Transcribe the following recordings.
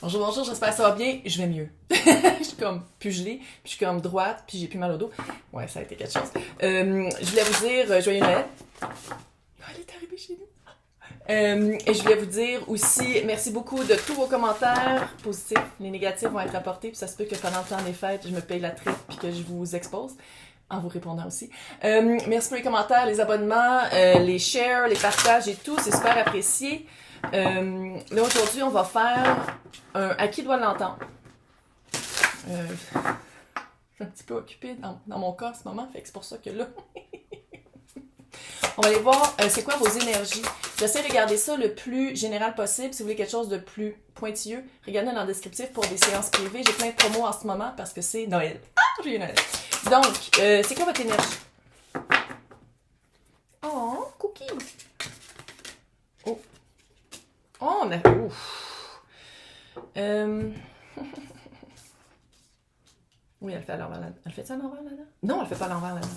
Bonjour, bonjour, j'espère que ça va bien. Je vais mieux. Je suis comme plus gelée, puis je suis comme droite, puis j'ai plus mal au dos. Ouais, ça a été quelque chose. Je voulais vous dire joyeux Noël. Oh, elle est arrivée chez nous. Et je voulais vous dire aussi merci beaucoup de tous vos commentaires positifs. Les négatifs vont être apportés, puis ça se peut que pendant le temps des fêtes, je me paye la traite puis que je vous expose en vous répondant aussi. Merci pour les commentaires, les abonnements, les shares, les partages et tout, c'est super apprécié. Là aujourd'hui, on va faire un à qui doit l'entendre. Je suis un petit peu occupée dans mon cas en ce moment, fait que c'est pour ça que là, on va aller voir c'est quoi vos énergies. J'essaie de regarder ça le plus général possible. Si vous voulez quelque chose de plus pointilleux, regardez dans le descriptif pour des séances privées. J'ai plein de promos en ce moment parce que c'est Noël. Ah, j'ai eu Noël. Donc, c'est quoi votre énergie? Oh, cookie. Oh. Oh, on a... Ouf. Oui, elle fait à l'envers là. Elle fait ça à l'envers là-dedans? Non, elle fait pas à l'envers là-dedans.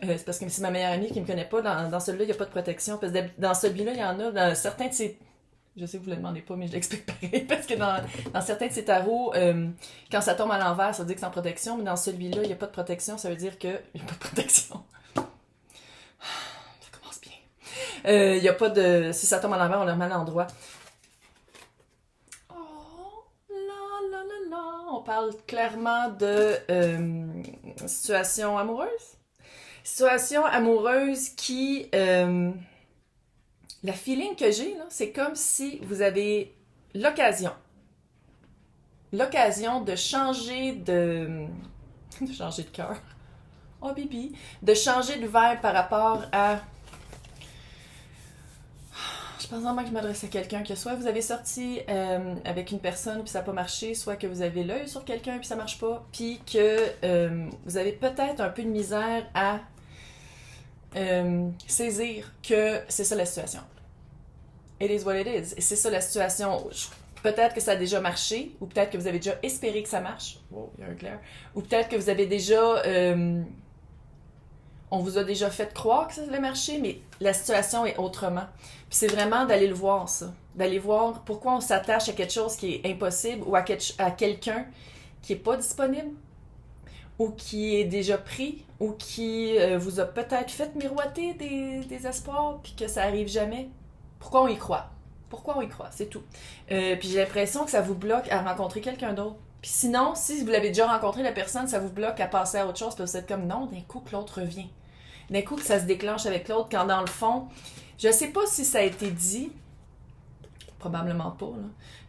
C'est parce que c'est ma meilleure amie qui me connaît pas. Dans celui-là, il n'y a pas de protection. Parce que dans celui-là, il y en a. Dans certains de ces. Je sais que vous ne le demandez pas, mais je l'explique pareil. Parce que dans certains de ces tarots, quand ça tombe à l'envers, ça veut dire que c'est en protection. Mais dans celui-là, il n'y a pas de protection. Ça veut dire qu'il n'y a pas de protection. Ça commence bien. Il n'y a pas de. Si ça tombe à l'envers, on le remet à l'endroit. Oh, là, là, là, là. On parle clairement de situation amoureuse. Situation amoureuse qui... la feeling que j'ai, là, c'est comme si vous avez l'occasion. L'occasion de changer de... de changer de cœur. Oh, bibi. De changer de vibe par rapport à... Je pense vraiment que je m'adresse à quelqu'un que soit vous avez sorti avec une personne puis ça n'a pas marché, soit que vous avez l'œil sur quelqu'un puis ça marche pas, puis que vous avez peut-être un peu de misère à saisir que c'est ça la situation. It is what it is. Et c'est ça la situation. Peut-être que ça a déjà marché, ou peut-être que vous avez déjà espéré que ça marche. Wow, il y a un clair. Ou peut-être que vous avez déjà... on vous a déjà fait croire que ça allait marcher, mais la situation est autrement. Puis c'est vraiment d'aller le voir, ça. D'aller voir pourquoi on s'attache à quelque chose qui est impossible ou à quelqu'un qui est pas disponible ou qui est déjà pris ou qui vous a peut-être fait miroiter des espoirs puis que ça arrive jamais. Pourquoi on y croit? Pourquoi on y croit? C'est tout. Puis j'ai l'impression que ça vous bloque à rencontrer quelqu'un d'autre. Puis sinon, si vous l'avez déjà rencontré, la personne, ça vous bloque à passer à autre chose. Puis vous êtes comme non, d'un coup que l'autre revient. D'un coup que ça se déclenche avec l'autre, quand dans le fond, je sais pas si ça a été dit, probablement pas,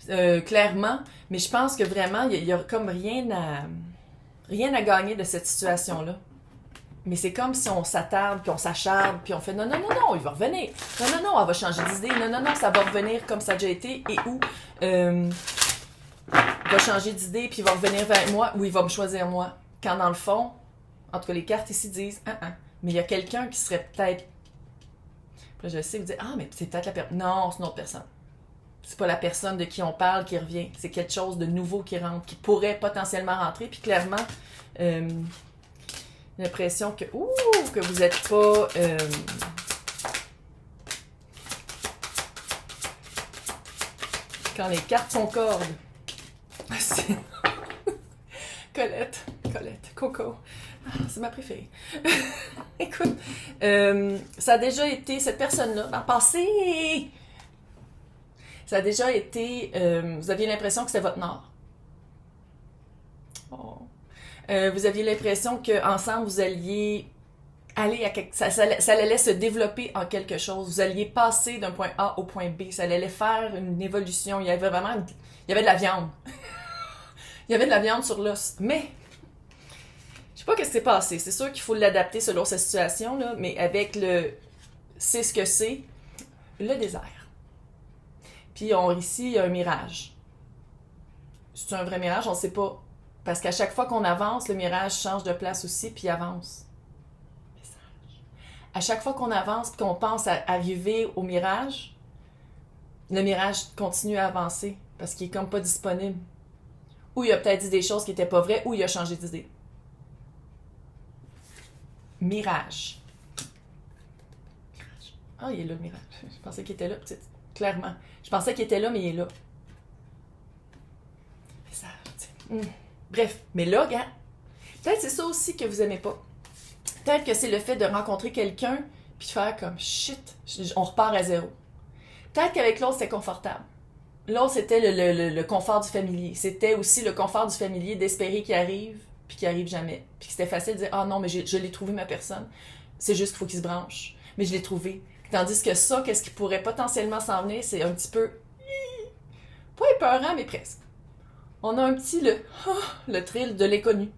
là, clairement, mais je pense que vraiment, il y a comme rien à gagner de cette situation-là. Mais c'est comme si on s'attarde, puis on s'acharne, puis on fait non, non, non, non, il va revenir. Non, non, non, elle va changer d'idée. Non, non, non, ça va revenir comme ça a déjà été. Et où il va changer d'idée, puis il va revenir vers moi, ou il va me choisir moi. Quand dans le fond, en tout cas, les cartes ici disent mais il y a quelqu'un qui serait peut-être. Puis là, je sais, vous dites mais c'est peut-être la personne. Non, c'est une autre personne. C'est pas la personne de qui on parle qui revient. C'est quelque chose de nouveau qui rentre, qui pourrait potentiellement rentrer. Puis clairement, l'impression que que vous êtes pas quand les cartes concordent. Colette, Coco. C'est ma préférée. Écoute, ça a déjà été cette personne-là dans le passé. Ça a déjà été vous aviez l'impression que c'était votre nord. Oh. Vous aviez l'impression qu'ensemble, vous alliez aller à quelque... ça allait se développer en quelque chose. Vous alliez passer d'un point A au point B. Ça allait faire une évolution. Il y avait vraiment... Il y avait de la viande. Il y avait de la viande sur l'os. Mais, je sais pas ce qui s'est passé. C'est sûr qu'il faut l'adapter selon sa situation, là, mais avec le... C'est ce que c'est. Le désert. Puis ici, il y a un mirage. C'est un vrai mirage? On ne sait pas. Parce qu'à chaque fois qu'on avance, le mirage change de place aussi, puis il avance. À chaque fois qu'on avance et qu'on pense à arriver au mirage, le mirage continue à avancer parce qu'il est comme pas disponible. Ou il a peut-être dit des choses qui étaient pas vraies, ou il a changé d'idée. Mirage. Ah, il est là, le mirage. Je pensais qu'il était là, clairement. Je pensais qu'il était là, mais il est là. Ça, bref, mais là, regarde, peut-être c'est ça aussi que vous aimez pas. Peut-être que c'est le fait de rencontrer quelqu'un puis de faire comme shit, on repart à zéro. Peut-être qu'avec l'autre, c'était confortable. L'autre, c'était le confort du familier. C'était aussi le confort du familier d'espérer qu'il arrive puis qu'il arrive jamais. Puis que c'était facile de dire ah non, mais je l'ai trouvé ma personne. C'est juste qu'il faut qu'il se branche. Mais je l'ai trouvé. Tandis que ça, qu'est-ce qui pourrait potentiellement s'en venir, c'est un petit peu pas épeurant, mais presque. On a un petit le thrill de l'inconnu.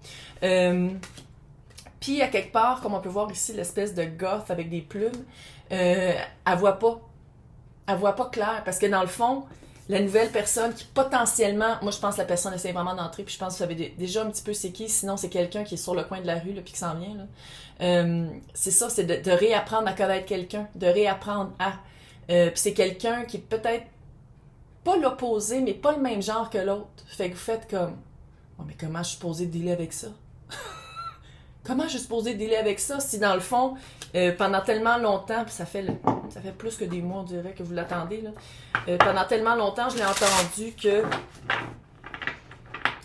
Puis à quelque part, comme on peut voir ici, l'espèce de goth avec des plumes, elle voit pas. Elle voit pas clair. Parce que dans le fond, la nouvelle personne qui potentiellement, moi je pense que la personne essaie vraiment d'entrer, puis je pense que vous savez déjà un petit peu c'est qui, sinon c'est quelqu'un qui est sur le coin de la rue, là, puis qui s'en vient. Là. C'est ça, c'est de réapprendre à connaître quelqu'un, de réapprendre à. Puis c'est quelqu'un qui est peut-être pas l'opposé, mais pas le même genre que l'autre. Fait que vous faites comme, oh, mais comment je suis supposée dealer avec ça? Comment je suis supposée dealer avec ça si dans le fond, pendant tellement longtemps, puis ça fait plus que des mois, on dirait que vous l'attendez, là. Pendant tellement longtemps, je l'ai entendu que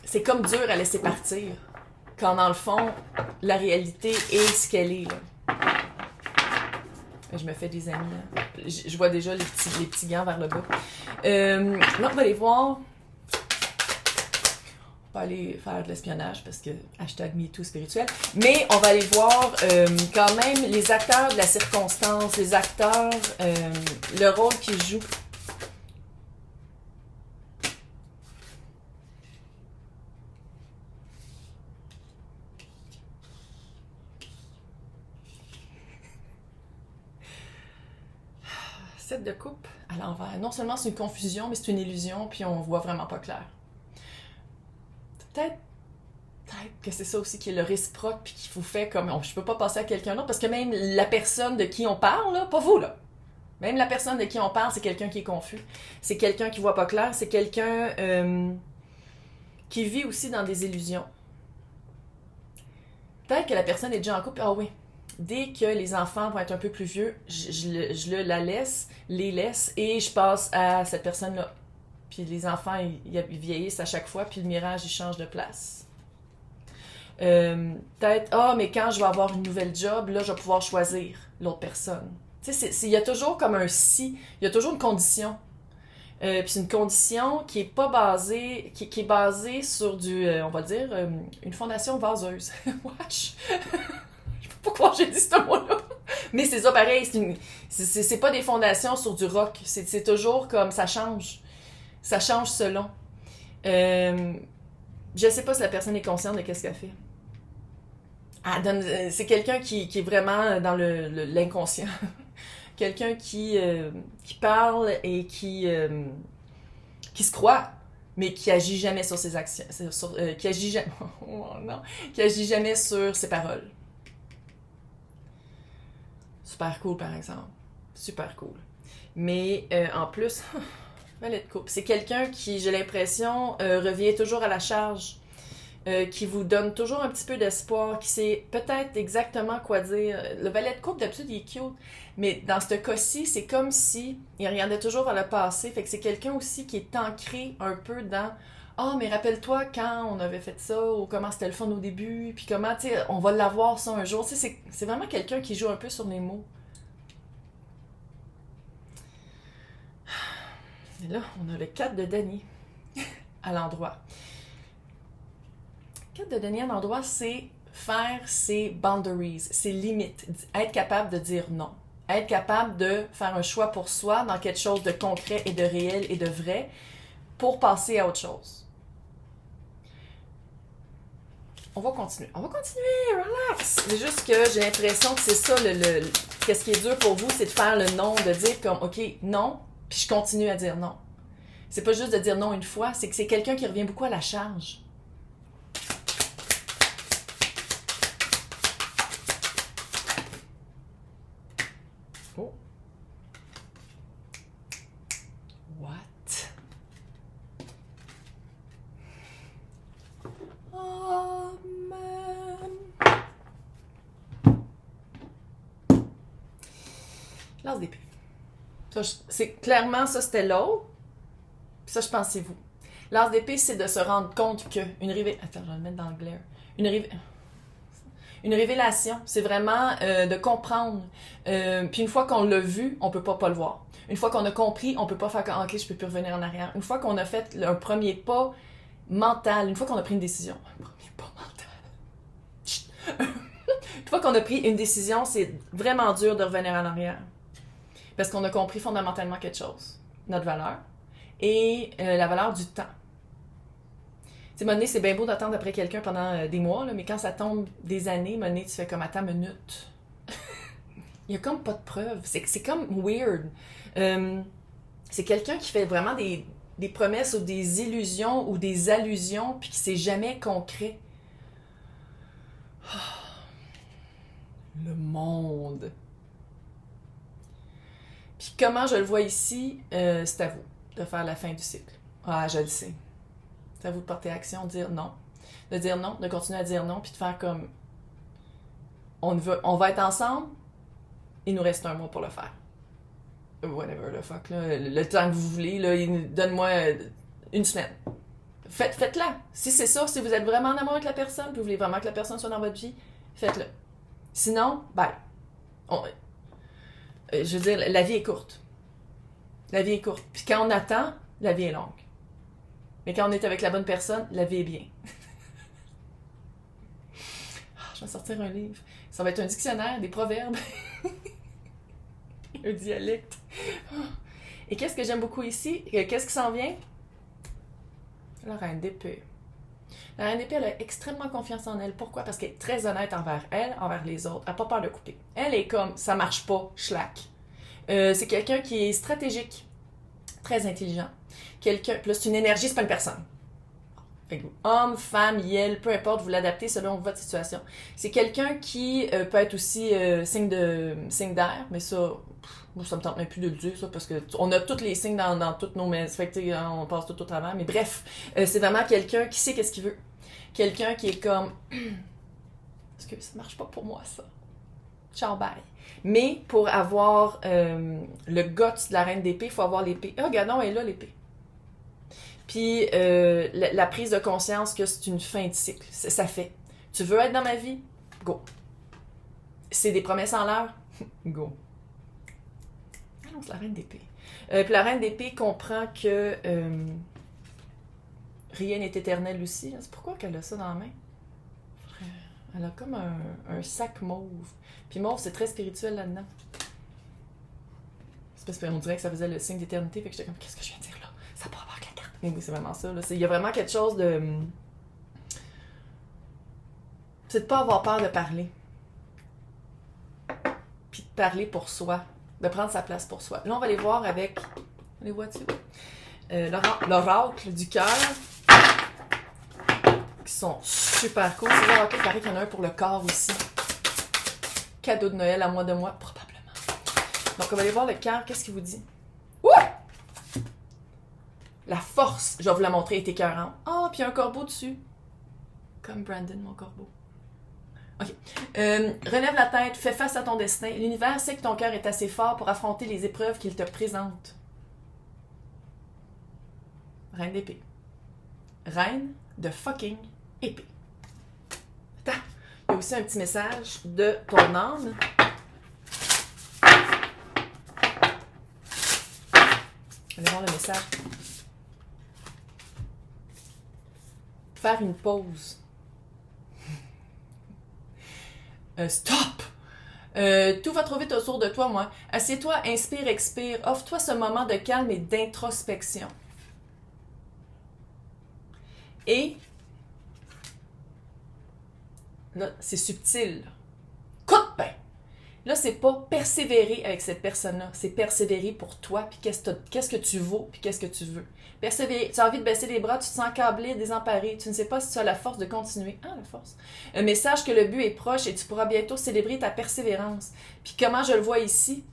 c'est comme dur à laisser partir. Quand dans le fond, la réalité est ce qu'elle est, là. Je me fais des amis, là. Je vois déjà les petits gants vers le bas. Là, on va aller voir. On va aller faire de l'espionnage parce que #MeToo spirituel. Mais on va aller voir quand même les acteurs de la circonstance, les acteurs, le rôle qu'ils jouent. Sept de coupe à l'envers. Non seulement c'est une confusion, mais c'est une illusion, puis on voit vraiment pas clair. Peut-être que c'est ça aussi qui est le réciproque puis qui vous fait comme je peux pas passer à quelqu'un d'autre parce que même la personne de qui on parle là, pas vous là, même la personne de qui on parle c'est quelqu'un qui est confus, c'est quelqu'un qui voit pas clair, c'est quelqu'un qui vit aussi dans des illusions. Peut-être que la personne est déjà en couple, ah oui, dès que les enfants vont être un peu plus vieux, les laisse et je passe à cette personne là. Puis les enfants, ils vieillissent à chaque fois, puis le mirage, il change de place. Peut-être, mais quand je vais avoir une nouvelle job, là, je vais pouvoir choisir l'autre personne. Tu sais, il y a toujours comme un si, il y a toujours une condition. Puis c'est une condition qui est pas basée, qui est basée sur on va dire, une fondation vaseuse. Wesh! Je sais pas pourquoi j'ai dit ce mot-là. Mais c'est ça, pareil, c'est pas des fondations sur du rock. C'est toujours comme, ça change. Ça change selon. Je sais pas si la personne est consciente de qu'est-ce qu'elle fait. C'est quelqu'un qui est vraiment dans l'inconscient. Quelqu'un qui parle et qui se croit, mais qui agit jamais sur ses actions. Qui agit jamais. Oh non. Qui agit jamais sur ses paroles. Super cool, par exemple. Super cool. Mais en plus. Valet de coupe. C'est quelqu'un qui, j'ai l'impression, revient toujours à la charge, qui vous donne toujours un petit peu d'espoir, qui sait peut-être exactement quoi dire. Le valet de coupe, d'habitude, il est cute, mais dans ce cas-ci, c'est comme si il regardait toujours vers le passé. Fait que c'est quelqu'un aussi qui est ancré un peu dans « Ah, mais rappelle-toi quand on avait fait ça, ou comment c'était le fun au début, puis comment, tu sais, on va l'avoir ça un jour. » Tu sais, c'est vraiment quelqu'un qui joue un peu sur les mots. Et là, on a le 4 de denier à l'endroit. 4 de denier à l'endroit, c'est faire ses boundaries, ses limites, être capable de dire non, être capable de faire un choix pour soi dans quelque chose de concret et de réel et de vrai pour passer à autre chose. On va continuer, relax! C'est juste que j'ai l'impression que c'est ça, qu'est-ce qui est dur pour vous, c'est de faire le non, de dire comme, ok, non, puis je continue à dire non. C'est pas juste de dire non une fois, c'est que c'est quelqu'un qui revient beaucoup à la charge. Oh. What? Oh, man. Lance d'épée. Clairement, ça, c'était l'autre. Puis ça, je pense, c'est vous. L'as d'épée, c'est de se rendre compte que Attends, je vais le mettre dans le glare. Une révélation, c'est vraiment de comprendre. Puis une fois qu'on l'a vu, on peut pas le voir. Une fois qu'on a compris, on peut pas faire comme « Ok, je peux plus revenir en arrière ». Une fois qu'on a fait un premier pas mental, une fois qu'on a pris une décision, un premier pas mental. Une fois qu'on a pris une décision, c'est vraiment dur de revenir en arrière. Parce qu'on a compris fondamentalement quelque chose. Notre valeur et la valeur du temps. Tu sais, Monet, c'est bien beau d'attendre après quelqu'un pendant des mois, là, mais quand ça tombe des années, Monet, tu fais comme « Attends une minute ». Il y a comme pas de preuve. C'est comme weird. C'est quelqu'un qui fait vraiment des promesses ou des illusions ou des allusions puis qui c'est jamais concret. Le monde. Puis comment je le vois ici, c'est à vous de faire la fin du cycle. Ah, je le sais. C'est à vous de porter action, de dire non. De dire non, de continuer à dire non, puis de faire comme on va être ensemble, il nous reste un mois pour le faire. Whatever the fuck, là, le temps que vous voulez, là, donne-moi une semaine. Faites-la. Si c'est ça, si vous êtes vraiment en amour avec la personne, puis vous voulez vraiment que la personne soit dans votre vie, faites-le. Sinon, bye. Je veux dire, la vie est courte. La vie est courte. Puis quand on attend, la vie est longue. Mais quand on est avec la bonne personne, la vie est bien. Je vais sortir un livre. Ça va être un dictionnaire, des proverbes. Un dialecte. Et qu'est-ce que j'aime beaucoup ici? Qu'est-ce qui s'en vient? La reine d'épée. La reine d'épée, elle a extrêmement confiance en elle. Pourquoi? Parce qu'elle est très honnête envers elle, envers les autres. Elle n'a pas peur de couper. Elle est comme, ça marche pas, schlack. C'est quelqu'un qui est stratégique, très intelligent. Quelqu'un, plus c'est une énergie, c'est pas une personne. Homme, femme, yel, peu importe, vous l'adaptez selon votre situation. C'est quelqu'un qui peut être aussi signe d'air, mais ça, ça me tente même plus de le dire, ça, parce que on a tous les signes dans toutes nos maisons, fait que on passe tout au travers, mais bref, c'est vraiment quelqu'un qui sait qu'est-ce qu'il veut. Quelqu'un qui est comme, parce que ça marche pas pour moi, ça. Ciao, bye. Mais pour avoir le guts de la reine d'épée, il faut avoir l'épée. Ah, regardons, elle est là, l'épée. Puis la prise de conscience que c'est une fin de cycle. Ça fait. Tu veux être dans ma vie? Go. C'est des promesses en l'air? Go. Ah non, c'est la reine d'épée. Puis la reine d'épée comprend que rien n'est éternel aussi. C'est pourquoi qu'elle a ça dans la main? Elle a comme un sac mauve. Puis mauve, c'est très spirituel là-dedans. C'est parce qu'on dirait que ça faisait le signe d'éternité. Fait que j'étais comme, qu'est-ce que je viens de dire là? Ça pourrait avoir que la carte. Mais oui, c'est vraiment ça. Il y a vraiment quelque chose de... C'est de pas avoir peur de parler. Puis de parler pour soi. De prendre sa place pour soi. Là, on va aller voir avec... Les vois-tu? L'oracle du cœur. Qui sont super cool. Ces oracles, il paraît qu'il y en a un pour le corps aussi. Cadeau de Noël à moi de moi, probablement. Donc, on va aller voir le cœur. Qu'est-ce qu'il vous dit? Ouh! La force, je vais vous la montrer, est écœurante. Ah, puis il y a un corbeau dessus. Comme Brandon, mon corbeau. OK. Relève la tête, fais face à ton destin. L'univers sait que ton cœur est assez fort pour affronter les épreuves qu'il te présente. Reine d'épée. Reine de fucking épée. Attends, il y a aussi un petit message de ton âme. Allez voir le message. Faire une pause. Stop! Tout va trop vite autour de toi, moi. Assieds-toi, inspire, expire. Offre-toi ce moment de calme et d'introspection. Et là, c'est subtil. Coute bien! Là, c'est pas persévérer avec cette personne-là. C'est persévérer pour toi, puis qu'est-ce que tu vaux, puis qu'est-ce que tu veux. Persévérer. Tu as envie de baisser les bras, tu te sens câblé, désemparé. Tu ne sais pas si tu as la force de continuer. Ah, la force. Mais sache que le but est proche et tu pourras bientôt célébrer ta persévérance. Puis comment je le vois ici?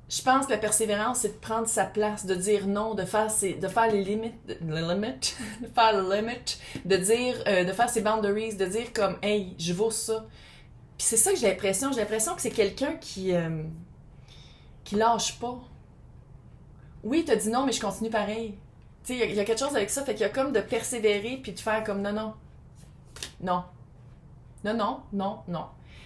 Je pense que la persévérance, c'est de prendre sa place, de dire non, de faire les limites, de faire le limit, de dire, de faire ses boundaries, de dire comme, hey, je vaux ça. Puis c'est ça que j'ai l'impression. J'ai l'impression que c'est quelqu'un qui lâche pas. Oui, t'as dit non, mais je continue pareil. Tu Tu sais, il y a quelque chose avec ça, fait qu'il y a comme de persévérer puis de faire comme non, non, non, non, non, non, non.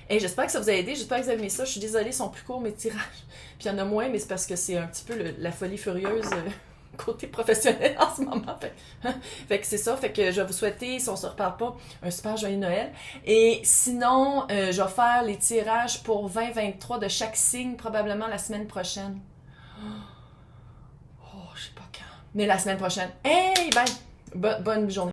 Et j'espère que ça vous a aidé, j'espère que vous avez aimé ça. Je suis désolée, ils sont plus courts mes tirages. Puis il y en a moins, mais c'est parce que c'est un petit peu la folie furieuse côté professionnel en ce moment. Fait que c'est ça, fait que je vais vous souhaiter, si on se reparle pas, un super joyeux Noël. Et sinon, je vais faire les tirages pour 2023 de chaque signe probablement la semaine prochaine. Oh, je sais pas quand. Mais la semaine prochaine. Hey, bye! Bonne journée.